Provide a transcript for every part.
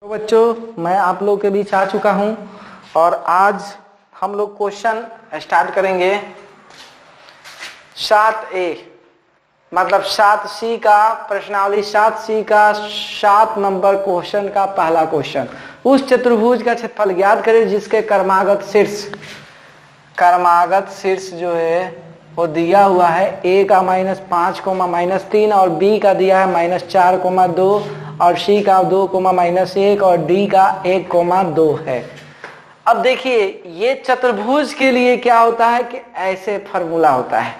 तो बच्चों, मैं आप लोग के बीच आ चुका हूं और आज हम लोग क्वेश्चन स्टार्ट करेंगे 7A मतलब 7C का प्रश्नावली 7C का 7 नंबर क्वेश्चन का पहला क्वेश्चन। उस चतुर्भुज का क्षेत्रफल ज्ञात करें जिसके कर्मागत शीर्ष जो है वो दिया हुआ है A का -5, -3 और B का दिया है -4, 2 और C का 2, -1 और D का 1, 2 है। अब देखिए ये चतुर्भुज के लिए क्या होता है कि ऐसे फार्मूला होता है,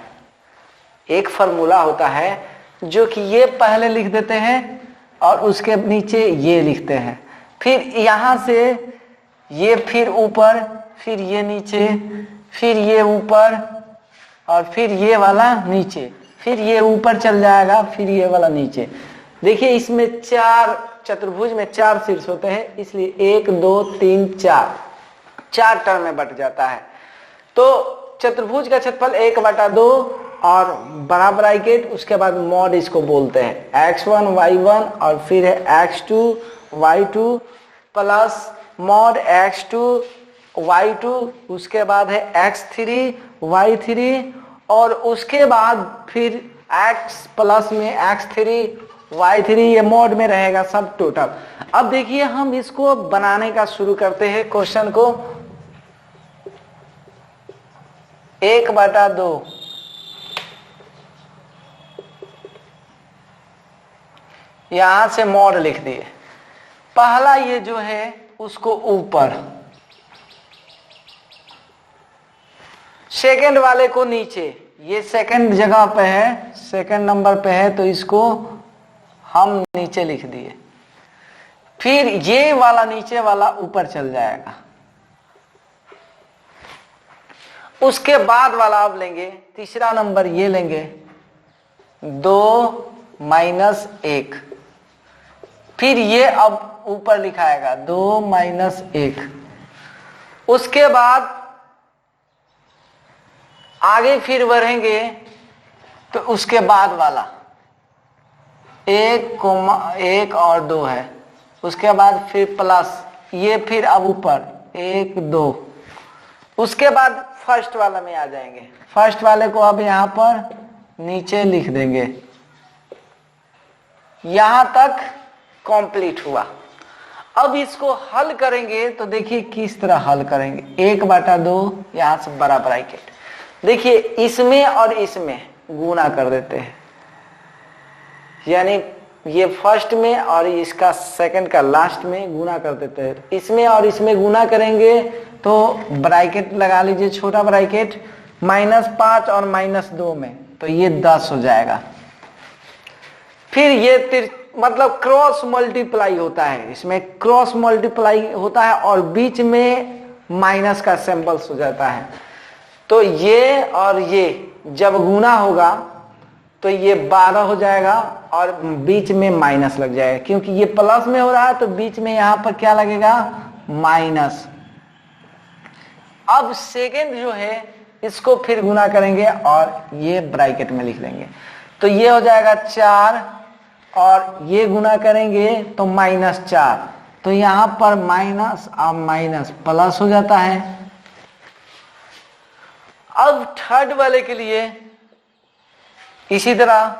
एक फार्मूला होता है जो कि ये पहले लिख देते हैं और उसके नीचे ये लिखते हैं, फिर यहां से ये, फिर ऊपर, फिर ये नीचे, फिर ये ऊपर और फिर ये वाला नीचे, फिर ये ऊपर चल जाएगा, फिर ये वाला नीचे। देखिए इसमें चतुर्भुज में 4 शीर्ष होते हैं, इसलिए 1 2 3 4 टर्म में बट जाता है। तो चतुर्भुज का क्षेत्रफल 1/2 और बड़ा ब्रैकेट, उसके बाद मॉड इसको बोलते हैं x1 y1 और फिर है x2 y2 plus mod x2 y2, उसके बाद है x3 y3 और उसके बाद फिर x प्लस में x3 y3, ये मॉड में रहेगा सब टोटल। अब देखिए हम इसको बनाने का शुरू करते हैं क्वेश्चन को। 1/2 यहां से मॉड लिख दिए। पहला ये जो है उसको ऊपर, सेकंड वाले को नीचे, ये सेकंड जगह पे है, सेकंड नंबर पे है तो इसको हम नीचे लिख दिए। फिर ये वाला नीचे वाला ऊपर चल जाएगा। उसके बाद वाला अब लेंगे, तीसरा नंबर ये लेंगे 2 - 1, फिर ये अब ऊपर लिखाएगा 2 - 1। उसके बाद आगे फिर बढ़ेंगे तो उसके बाद वाला 1, और 2 है, उसके बाद फिर प्लस ये, फिर अब ऊपर 1 2, उसके बाद फर्स्ट वाला में आ जाएंगे। फर्स्ट वाले को अब यहां पर नीचे लिख देंगे। यहां तक कंप्लीट हुआ। अब इसको हल करेंगे तो देखिए किस तरह हल करेंगे। 1/2 यहां से बड़ा ब्रैकेट, देखिए इसमें और इसमें गुना कर देते हैं, यानी ये फर्स्ट में और इसका सेकंड का लास्ट में गुना कर देते हैं। इसमें और इसमें गुना करेंगे तो ब्रैकेट लगा लीजिए, छोटा ब्रैकेट, -5 और -2 में, तो ये 10 हो जाएगा। फिर ये मतलब क्रॉस मल्टीप्लाई होता है, इसमें क्रॉस मल्टीप्लाई होता है और बीच में माइनस का सिंबल्स हो जाता है। तो ये और ये जब गुना होगा तो ये 12 हो जाएगा और बीच में माइनस लग जाएगा, क्योंकि ये प्लस में हो रहा है तो बीच में यहां पर क्या लगेगा, माइनस। अब सेकंड जो है इसको फिर गुना करेंगे और ये ब्रैकेट में लिख देंगे, तो ये हो जाएगा 4 और ये गुना करेंगे तो -4, तो यहां पर माइनस और माइनस प्लस हो जाता है। अब थर्ड वाले के लिए इसी तरह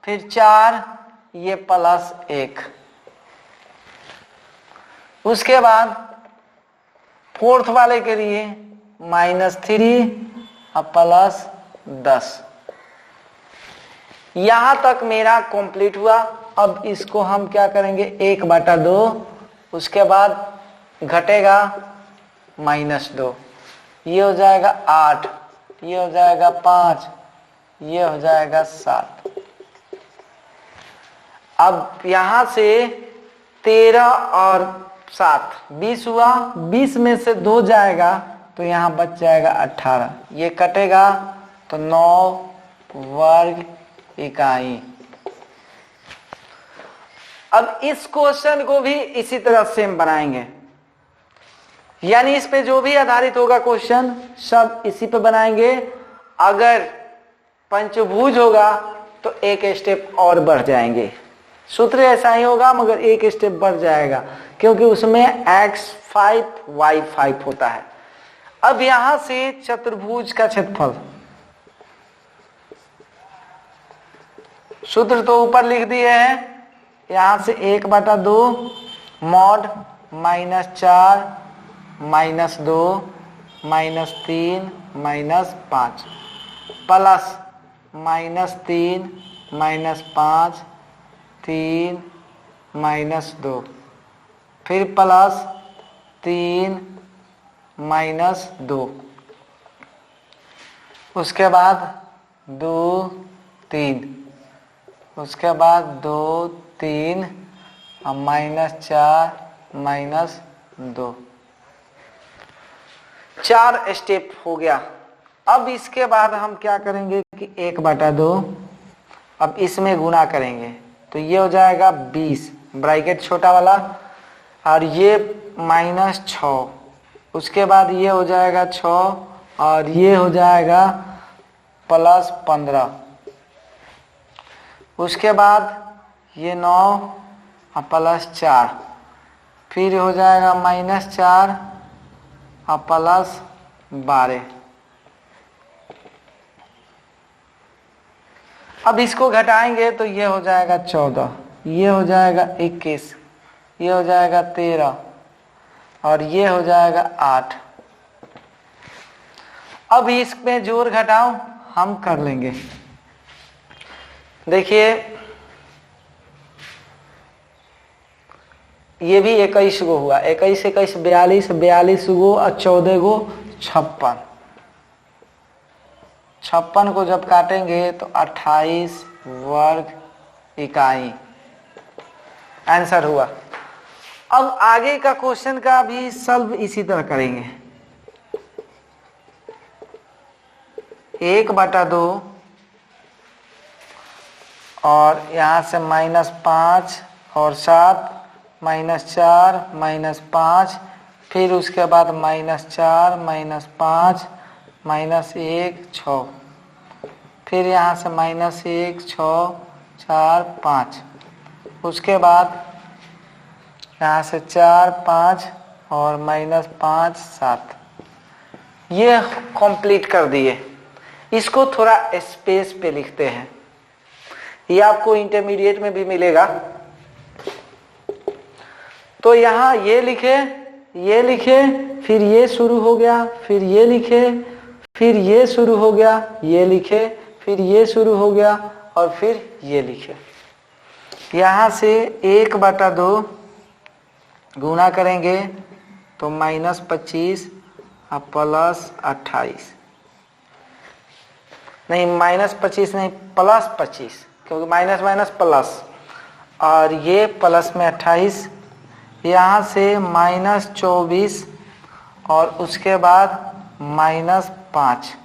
फिर 4, ये +1, उसके बाद फोर्थ वाले के लिए -3 और +10। यहां तक मेरा कंप्लीट हुआ। अब इसको हम क्या करेंगे, 1/2, उसके बाद घटेगा -2, ये हो जाएगा 8, ये हो जाएगा 5, ये हो जाएगा 7। अब यहां से 13 और 7 20 हुआ, 20 में से 2 जाएगा तो यहां बच जाएगा 18, ये कटेगा तो 9 वर्ग इकाई। अब इस क्वेश्चन को भी इसी तरह सेम बनाएंगे, यानी इस पे जो भी आधारित होगा क्वेश्चन सब इसी पे बनाएंगे। अगर पंचभुज होगा तो एक स्टेप और बढ़ जाएंगे, सूत्र ऐसा ही होगा मगर एक स्टेप बढ़ जाएगा क्योंकि उसमें x5 y5 होता है। अब यहां से चतुर्भुज का क्षेत्रफल, सूत्र तो ऊपर लिख दिए हैं, यहां से 1/2 मॉड -4 -2 -3 -5 प्लस -3 -5 3 -2 फिर प्लस 3 -2 उसके बाद 2 3 उसके बाद 2 3 और -4 -2 4 स्टेप हो गया। अब इसके बाद हम क्या करेंगे कि 1/2 अब इसमें गुना करेंगे तो ये हो जाएगा 20 ब्रैकेट छोटा वाला और ये -6 उसके बाद ये हो जाएगा 6 और ये हो जाएगा +15 उसके बाद ये 9 और +4 फिर हो जाएगा -4 और +12। अब इसको घटाएंगे तो ये हो जाएगा 14, ये हो जाएगा 21, ये हो जाएगा 13 और ये हो जाएगा 8। अब इसमें जोड़ घटाओ हम कर लेंगे। देखिए ये भी 21 गो हुआ, 21 21 42 42 गो और 14 गो 56। 56 को जब काटेंगे तो 28 वर्ग इकाई आंसर हुआ। अब आगे का क्वेश्चन का भी सॉल्व इसी तरह करेंगे। 1/2 और यहाँ से -5 और 7 -4 -5 फिर उसके बाद -4 -5 -1 6 फिर यहाँ से -1 6 4 5 उसके बाद यहाँ से 4 5 और -5 7 ये कंप्लीट कर दिए। इसको थोड़ा स्पेस पे लिखते हैं, ये आपको इंटरमीडिएट में भी मिलेगा। तो यहाँ ये लिखे फिर ये शुरू हो गया, फिर ये लिखे फिर ये शुरू हो गया, ये लिखे फिर ये शुरू हो गया और फिर ये लिखे। यहाँ से 1/2 गुना करेंगे तो -25 और +28 नहीं -25 नहीं +25 क्योंकि माइनस माइनस प्लस और ये प्लस में 28 यहाँ से -24 और उसके बाद -5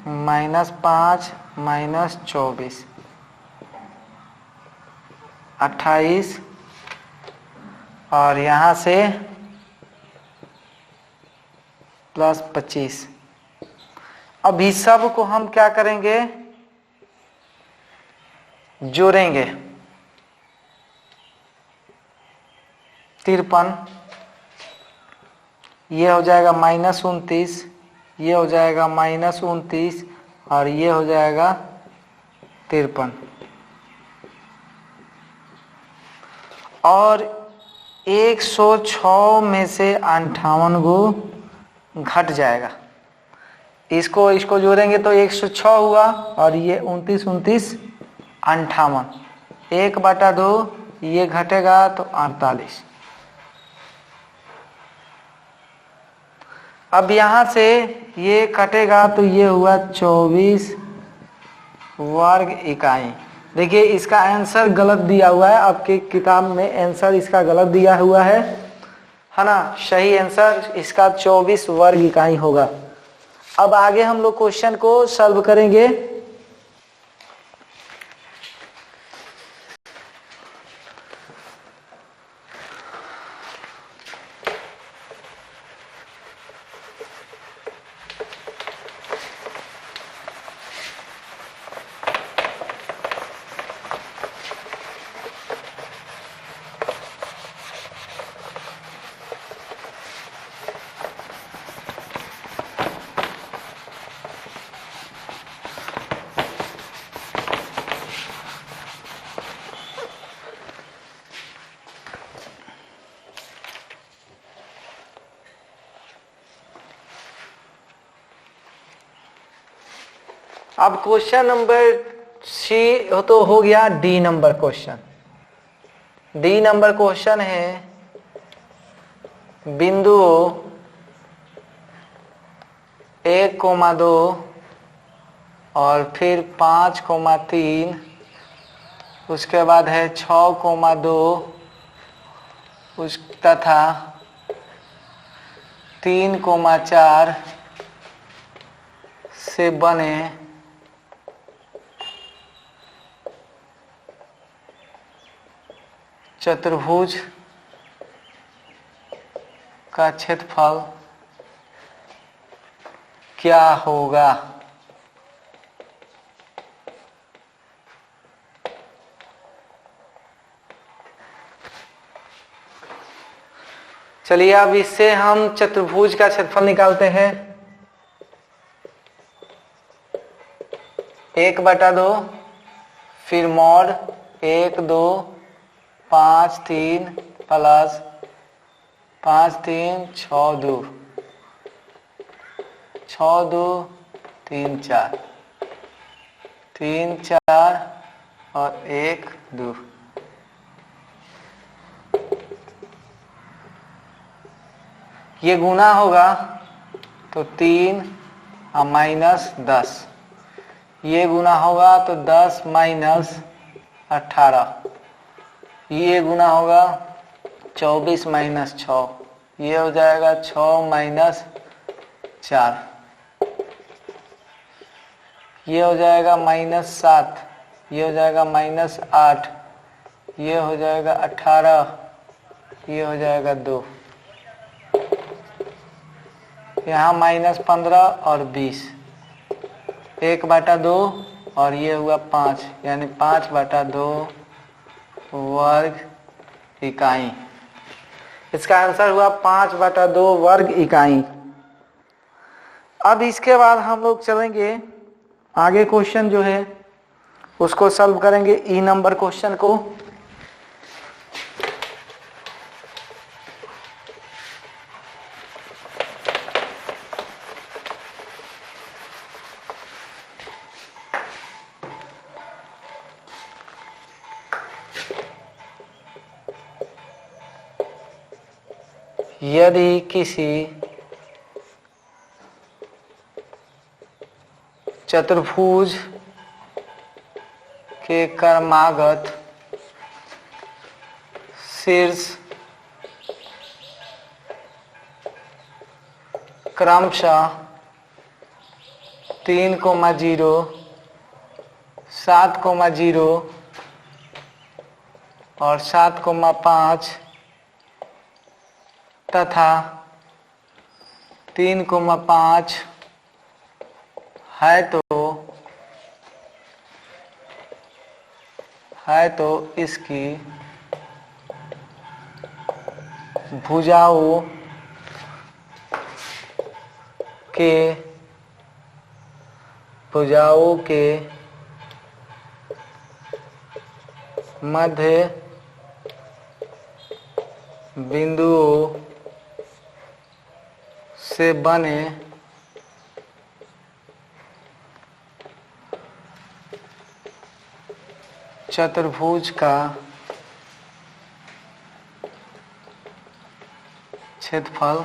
-5 -24 28 और यहाँ से +25। अब इस सब को हम क्या करेंगे, जोड़ेंगे। 53 ये हो जाएगा -29, ये हो जाएगा -29 और ये हो जाएगा 53 और 106 में से 58 गो घट जाएगा। इसको जोड़ेंगे तो 106 हुआ और ये 29 29 58 1/2 ये घटेगा तो 48। अब यहाँ से ये कटेगा तो ये हुआ 24 वर्ग इकाई। देखिए इसका आंसर गलत दिया हुआ है, आपके किताब में आंसर इसका गलत दिया हुआ है ना। सही आंसर इसका 24 वर्ग इकाई होगा। अब आगे हम लोग क्वेश्चन को सॉल्व करेंगे। अब क्वेश्चन नंबर सी तो हो गया। D number question, D number question है बिंदुओं 1,2 और फिर 5,3, उसके बाद है 6,2 उस तथा 3,4 से बने चतुर्भुज का क्षेत्रफल क्या होगा। चलिए अब इससे हम चतुर्भुज का क्षेत्रफल निकालते हैं। 1/2 फिर मॉड 1 2 5 3 प्लस 5 3 6 2 6 2 3 4 3 4 और 1 2। ये गुना होगा तो 3 और -10, ये गुना होगा तो 10 - 18, ये गुना होगा 24 - 6, ये हो जाएगा 6 - 4, ये हो जाएगा -7, ये हो जाएगा -8, ये हो जाएगा 18, ये हो जाएगा 2, यहाँ -15 और 20, 1/2 और ये हुआ 5, यानी 5/2 वर्ग इकाई। इसका आंसर हुआ 5/2 वर्ग इकाई। अब इसके बाद हम लोग चलेंगे आगे, क्वेश्चन जो है उसको सॉल्व करेंगे, ई नंबर क्वेश्चन को। यदि किसी चतुर्भुज के क्रमागत शीर्ष क्रमशः 3,0 7,0 और 7,5 तथा 3,5 है तो इसकी भुजाओं के मध्य बिंदुओं से बने चतुर्भुज का क्षेत्रफल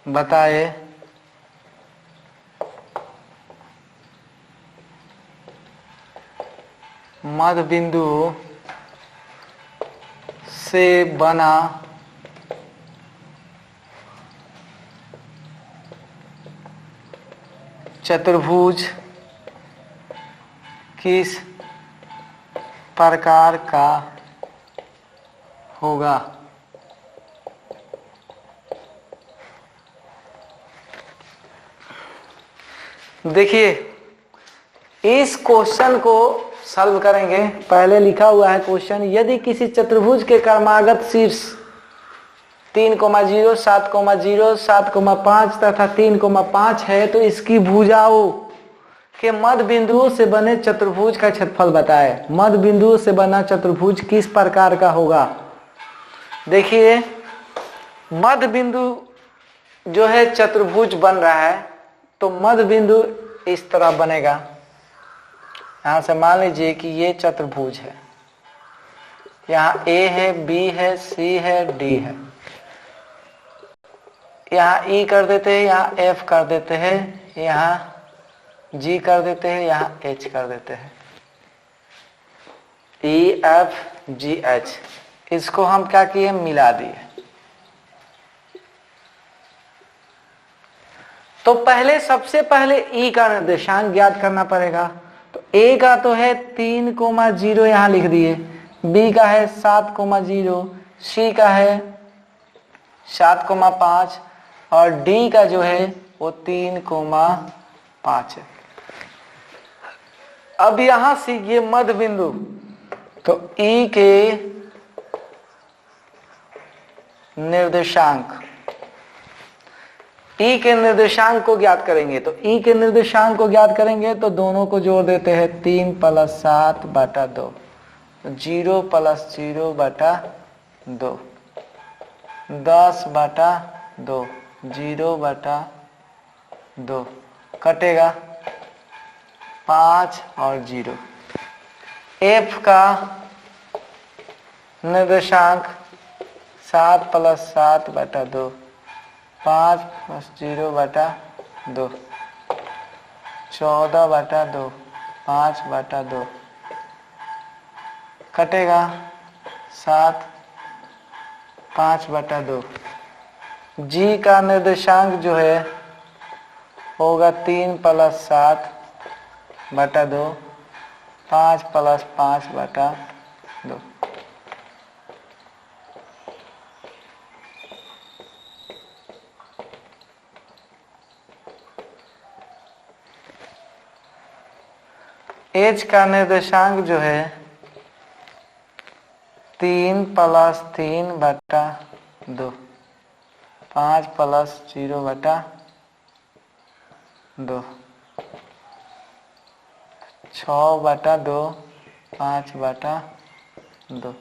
बताए। मध्य बिंदु से बना चतुर्भुज किस प्रकार का होगा। देखिए इस क्वेश्चन को सॉल्व करेंगे। पहले लिखा हुआ है क्वेश्चन, यदि किसी चतुर्भुज के क्रमागत शीर्ष 3,0 7,0 7,5 तथा 3,5 है तो इसकी भुजाओं के मध्य बिंदुओं से बने चतुर्भुज का क्षेत्रफल बताए। मध्य बिंदुओं से बना चतुर्भुज किस प्रकार का होगा। देखिए मध्य बिंदु जो है चतुर्भुज बन रहा है, तो मध्य बिंदु इस तरह बनेगा। यहां से मान लीजिए कि ये चतुर्भुज है, यहाँ ए है, बी है, सी है, डी है। यहाँ ई कर देते हैं, यहाँ एफ कर देते हैं, यहाँ जी कर देते हैं, यहाँ एच कर देते हैं। ई एफ जी एच, इसको हम क्या किए, मिला दिए। तो पहले सबसे पहले ई का निर्देशांक ज्ञात करना पड़ेगा। तो ए का तो है 3,0 यहां लिख दिए, बी का है 7,0, सी का है 7,5 और डी का जो है वो 3,5 है। अब यहां से ये मध्य बिंदु, तो ई के निर्देशांक, ई के निर्देशांक को ज्ञात करेंगे। तो ई के निर्देशांक को ज्ञात करेंगे तो दोनों को जोड़ देते हैं, 3 + 7 बटा 2, 0 + 0 बटा 2, 10 बटा 2, 0 बटा 2, कटेगा 5 और 0। एफ का निर्देशांक 7 + 7 बटा 2, 5 + 0 बटा 2, 14 बटा 2, 5 बटा 2, कटेगा 7, 5 बटा 2। जी का निर्देशांक जो है होगा 3 + 7 बटा 2, 5 + 5 बटा 2। एच का निर्देशांक जो है 3 + 3 बटा 2, 5 + 0 बटा 2, 6 बटा 2, 5 बटा 2।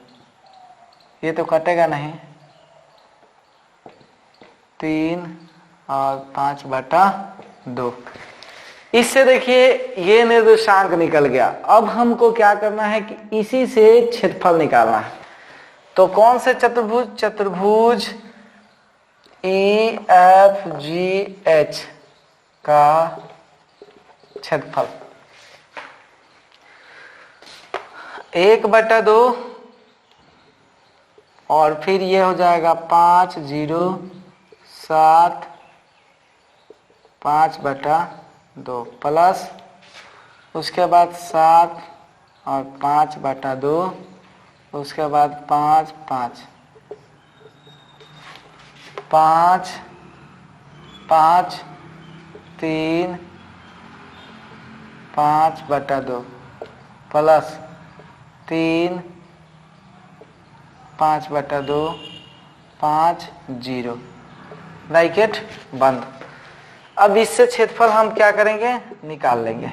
ये तो कटेगा नहीं, 3 और 5 बटा 2। इससे देखिए ये निर्देशांक निकल गया। अब हमको क्या करना है कि इसी से क्षेत्रफल निकालना है। तो कौन से चतुर्भुज, चतुर्भुज ई एफ जी एच का क्षेत्रफल 1/2 और फिर ये हो जाएगा 5, 0, 7, 5 बटा 2 प्लस उसके बाद 7 और 5 बटा 2, उसके बाद 5, 5, 5, 5, 3, 5 बटा 2 प्लस 3, 5 बटा 2, 5, 0, ब्रैकेट बंद। अब इससे क्षेत्रफल हम क्या करेंगे, निकाल लेंगे।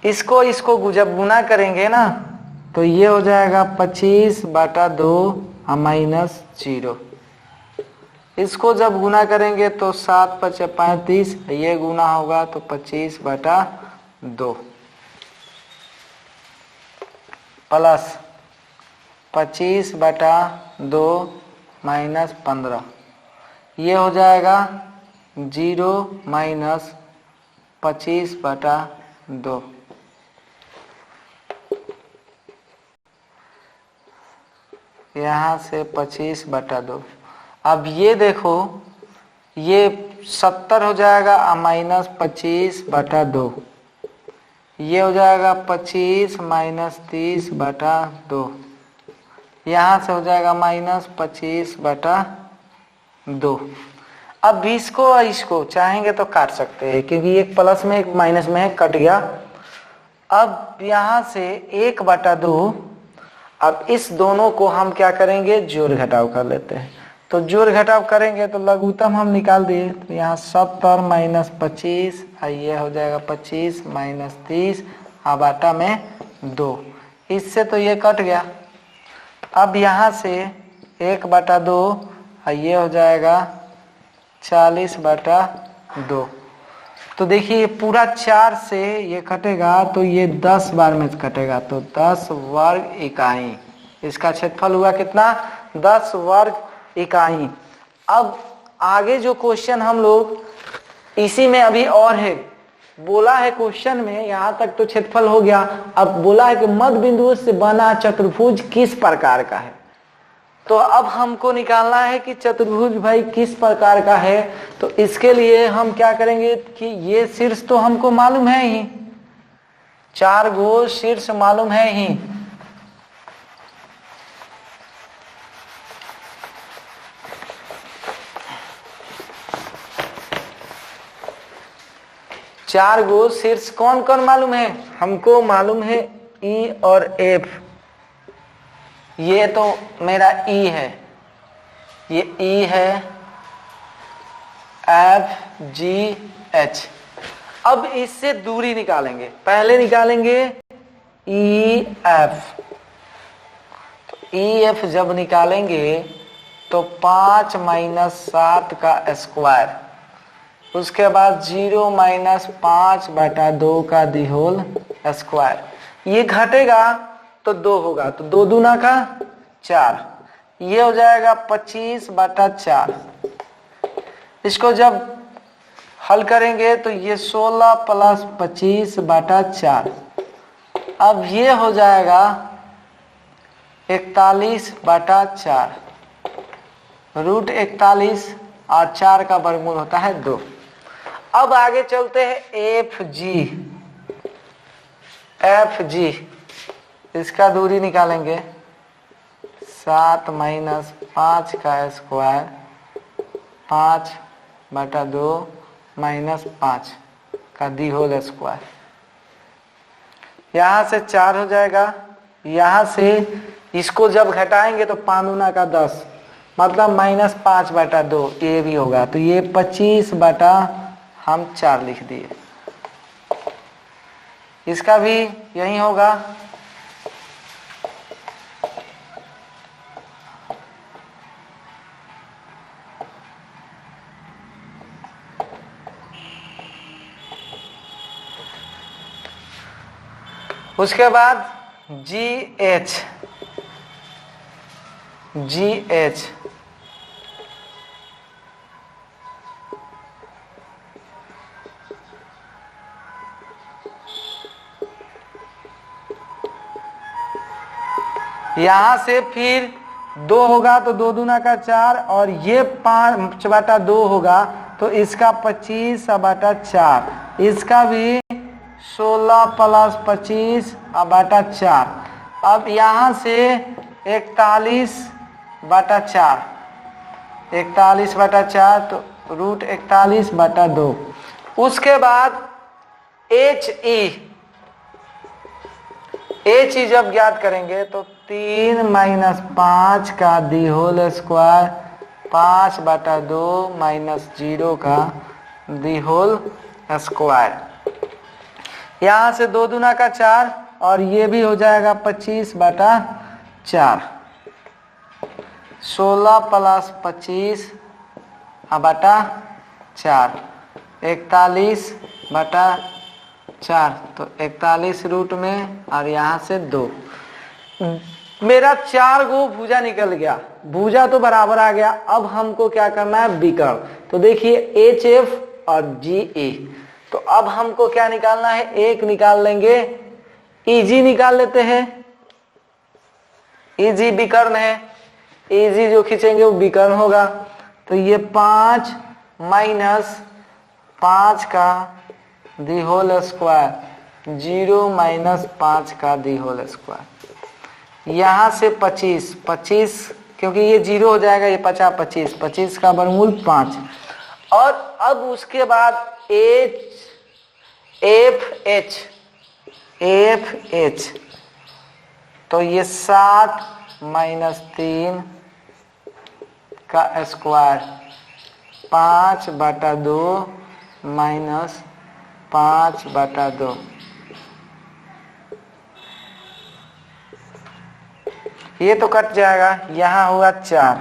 इसको जब गुना करेंगे ना तो ये हो जाएगा 25 बटा 2 माइनस 0। इसको जब गुना करेंगे तो 7 × 5 = 35, ये गुना होगा तो 25 बटा 2 प्लस 25 बटा 2 माइनस 15, ये हो जाएगा 0 माइनस 25 बटा 2। यहाँ से 25 बटा 2। अब ये देखो ये 70 हो जाएगा माइनस 25 बटा 2, ये हो जाएगा 25 माइनस 30 बटा 2, यहाँ से हो जाएगा माइनस 25 बटा 2। अब इसको चाहेंगे तो काट सकते हैं क्योंकि एक प्लस में एक माइनस में है, कट गया। अब यहाँ से 1/2, अब इस दोनों को हम क्या करेंगे, जोड़ घटाव कर लेते हैं। तो जोड़ घटाव करेंगे तो लघुत्तम हम निकाल दिए। तो यहाँ 70 माइनस 25, ये हो जाएगा 25 माइनस 30 बाटा में 2, इससे तो ये कट गया। अब यहाँ से 1/2, ये हो जाएगा 40 बटा 2। तो देखिए पूरा 4 से ये कटेगा तो ये 10 बार में कटेगा, तो 10 वर्ग इकाई। इसका क्षेत्रफल हुआ कितना? 10 वर्ग इकाई। अब आगे जो क्वेश्चन हम लोग इसी में अभी और है, बोला है क्वेश्चन में, यहां तक तो क्षेत्रफल हो गया। अब बोला है कि मध्य बिंदु से बना चतुर्भुज किस प्रकार का है। तो अब हमको निकालना है कि चतुर्भुज भाई किस प्रकार का है। तो इसके लिए हम क्या करेंगे कि ये शीर्ष तो हमको मालूम है ही, 4 गो शीर्ष मालूम है ही। चार गो शीर्ष कौन कौन मालूम है हमको? मालूम है ई और एफ। ये तो मेरा ई है, ये ई है, एफ जी एच। अब इससे दूरी निकालेंगे, पहले निकालेंगे ई एफ। तो ई एफ जब निकालेंगे तो 5 - 7 का स्क्वायर, उसके बाद 0 - 5/2 का दी होल स्क्वायर। ये घटेगा तो 2 होगा, तो 2 दूना का 4, ये हो जाएगा 25/4। इसको जब हल करेंगे तो ये 16 + 25/4। अब ये हो जाएगा 41/4, √41 और 4 का वर्गमूल होता है 2। अब आगे चलते हैं एफ जी। इसका दूरी निकालेंगे, 7 - 5 का स्क्वायर, 5/2 - 5 का दी होल स्क्वायर। यहां से 4 हो जाएगा, यहां से इसको जब घटाएंगे तो 5 दूना का 10, मतलब -5/2 ये भी होगा। तो ये 25/4 लिख दिए। इसका भी यही होगा। उसके बाद जी एच यहां से फिर 2 होगा तो 2 दूना का 4, और ये 5/2 होगा तो इसका 25/4। इसका भी 16 + 25/4। अब यहां से 41/4, 41/4 तो √41/2। उसके बाद एच ई जब ज्ञात करेंगे तो 3 - 5 का दी होल स्क्वायर, 5/2 - 0 का दी होल स्क्वायर। यहां से 2 दूना का 4, और ये भी हो जाएगा 25/4। 16 + 25/4, 41/4, तो 41 रूट में, और यहां से 2। मेरा 4 गो भुजा निकल गया, भुजा तो बराबर आ गया। अब हमको क्या करना है? विकर्ण। तो देखिए एच एफ और जी ए। तो अब हमको क्या निकालना है? एक निकाल लेंगे, ईजी निकाल लेते हैं। ईजी विकर्ण है, ईजी जो खींचेंगे वो विकर्ण होगा। तो ये 5 - 5 का दी होल स्क्वायर, 0 - 5 का दी होल स्क्वायर। यहां से 25, क्योंकि ये 0 हो जाएगा, ये 25, 25 का वर्गमूल 5। और अब उसके बाद एफ एच, तो ये 7 - 3 का स्क्वायर, 5/2 - 5/2। ये तो कट जाएगा, यहाँ हुआ 4,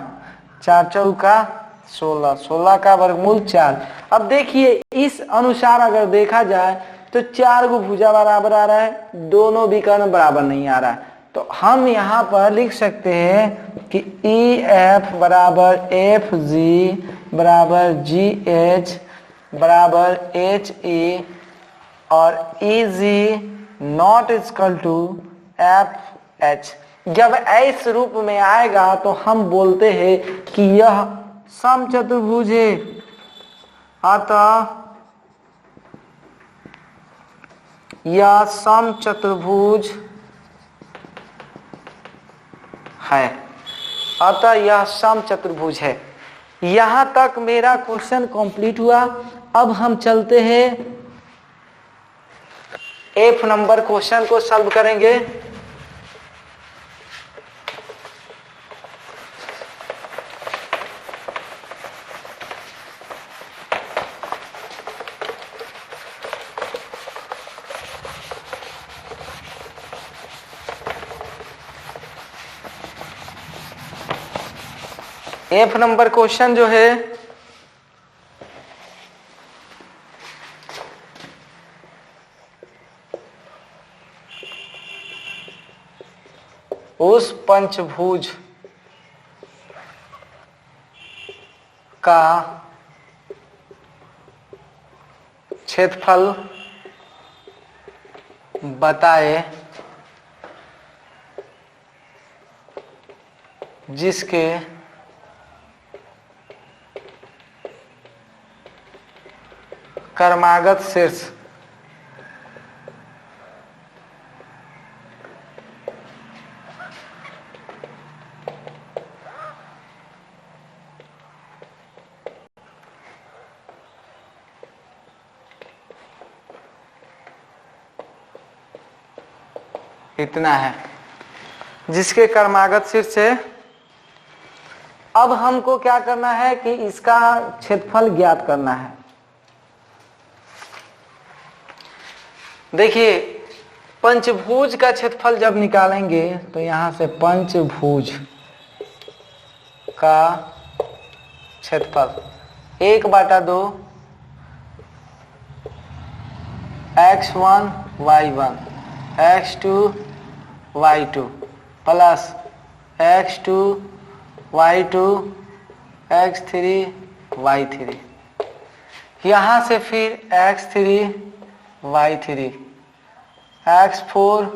4 चौका 16, 16 का वर्गमूल 4। अब देखिए इस अनुसार अगर देखा जाए तो 4 गो भुजा बराबर आ रहा है, दोनों विकर्ण बराबर नहीं आ रहा है। तो हम यहाँ पर लिख सकते हैं कि ई एफ बराबर एफ जी बराबर जी एच बराबर एच ई और E G not equal to F H. जब इस रूप में आएगा तो हम बोलते हैं कि यह समचतुर्भुज है। अतः यह समचतुर्भुज है, अतः यह समचतुर्भुज है। यहां तक मेरा क्वेश्चन कंप्लीट हुआ। अब हम चलते हैं एफ नंबर क्वेश्चन को सॉल्व करेंगे। एफ नंबर क्वेश्चन जो है उस पंचभुज का क्षेत्रफल बताए जिसके क्रमागत शीर्ष इतना है, जिसके क्रमागत शीर्ष है। अब हमको क्या करना है कि इसका क्षेत्रफल ज्ञात करना है। देखिए पंचभुज का क्षेत्रफल जब निकालेंगे तो यहां से पंचभुज का क्षेत्रफल 1/2 x1 y1 x2 y2 plus x2 y2 x3 y3, यहां से फिर x3 y3 x4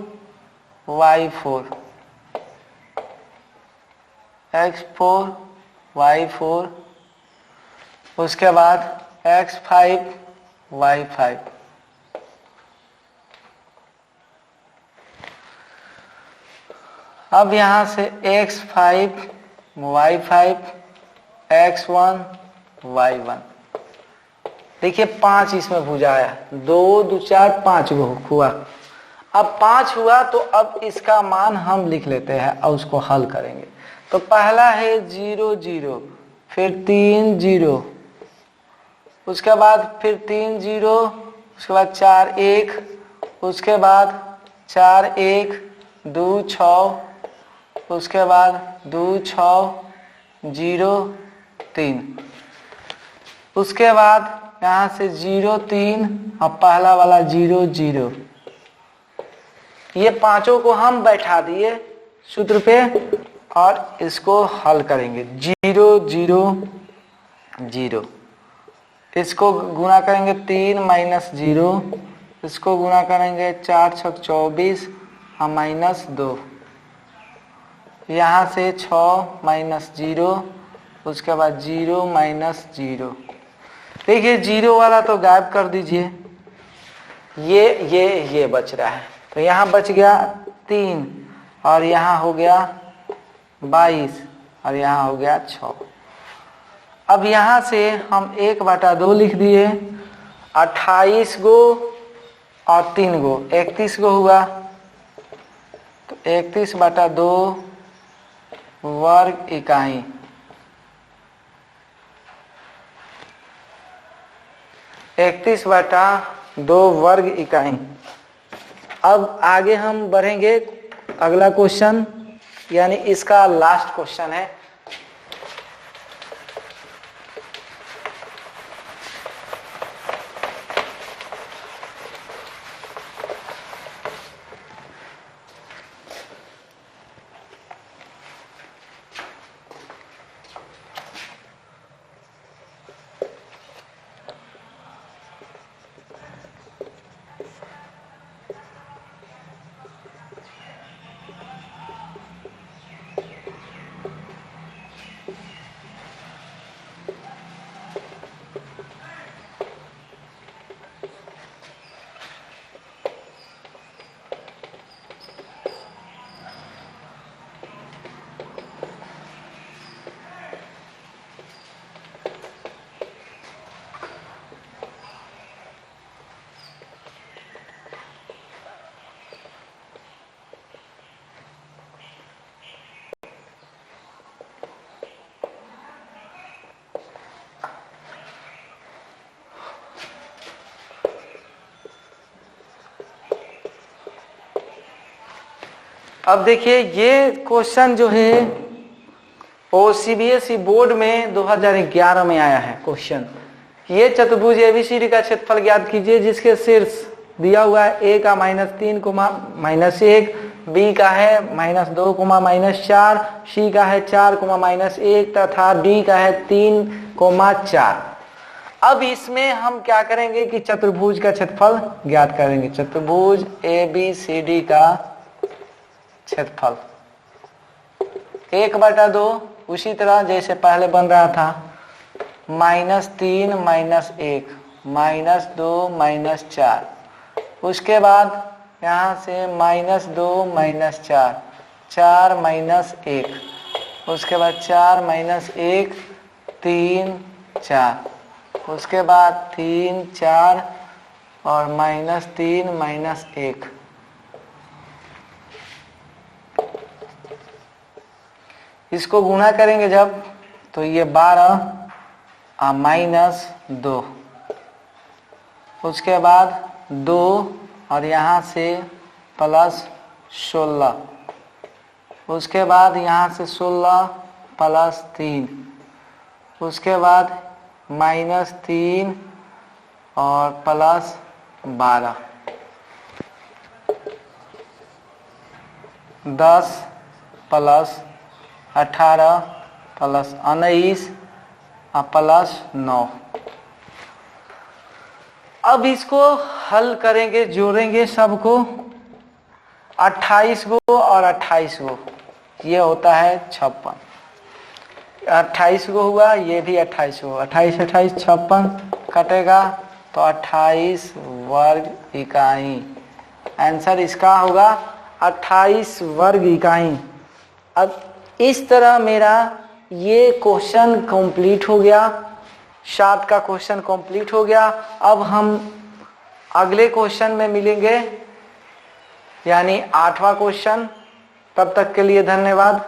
y4 x4 y4, उसके बाद x5 y5। अब यहां से x5 y5 x1 y1। देखिए 5 इसमें भुजा आया, 2 2 4 5 गो हुआ। अब 5 हुआ तो अब इसका मान हम लिख लेते हैं और उसको हल करेंगे। तो पहला है 0 0, फिर 3 0, उसके बाद फिर 3 0, उसके बाद 4 1, उसके बाद 4 1 2 6, उसके बाद 2 6 0 3, उसके बाद यहाँ से 0 3 और पहला वाला 0 0। ये पांचों को हम बैठा दिए सूत्र पे और इसको हल करेंगे। 0 0 0, इसको गुणा करेंगे 3 माइनस 0, इसको गुणा करेंगे 4 6 24 और माइनस 2, यहाँ से 6 माइनस 0, उसके बाद 0 माइनस 0। देखिए 0 वाला तो गायब कर दीजिए, ये बच रहा है। तो यहाँ बच गया 3 और यहाँ हो गया 22 और यहाँ हो गया 6। अब यहाँ से हम 1/2 लिख दिए, 28 गो और 3 गो 31 गो हुआ। तो 31/2 वर्ग इकाई, इकतीस बटा 2 वर्ग इकाई। अब आगे हम बढ़ेंगे, अगला क्वेश्चन यानी इसका लास्ट क्वेश्चन है। अब देखिए ये क्वेश्चन जो है वो सीबीएसई बोर्ड में 2011 में आया है क्वेश्चन। ये चतुर्भुज एबीसीडी का क्षेत्रफल ज्ञात कीजिए जिसके शीर्ष दिया हुआ है ए का -3, -1, बी का है -2, -4, सी का है 4, -1 तथा डी का है 3, 4। अब इसमें हम क्या करेंगे कि चतुर्भुज का क्षेत्रफल ज्ञात करेंगे। चतुर्भुज एबीसीडी का क्षेत्रफल 1/2 उसी तरह जैसे पहले बन रहा था, -3, -1, -2, -4, उसके बाद यहाँ से -2, -4, 4, -1, उसके बाद 4, -1, 3, 4, उसके बाद 3, 4 और -3, -1। इसको गुणा करेंगे जब तो ये 12 -2, उसके बाद 2 और यहाँ से +16, उसके बाद यहाँ से 16 +3, उसके बाद -3 और +12, 10 +18 +19 और +9। अब इसको हल करेंगे, जोड़ेंगे सबको, 28 गो और 28 गो, ये होता है 56। 28 गो हुआ, ये भी 28 गो, 28 28 56 कटेगा तो 28 वर्ग इकाई। आंसर इसका होगा 28 वर्ग इकाई। अब इस तरह मेरा ये क्वेश्चन कंप्लीट हो गया, 7 का क्वेश्चन कंप्लीट हो गया। अब हम अगले क्वेश्चन में मिलेंगे, यानी 8वां क्वेश्चन। तब तक के लिए धन्यवाद।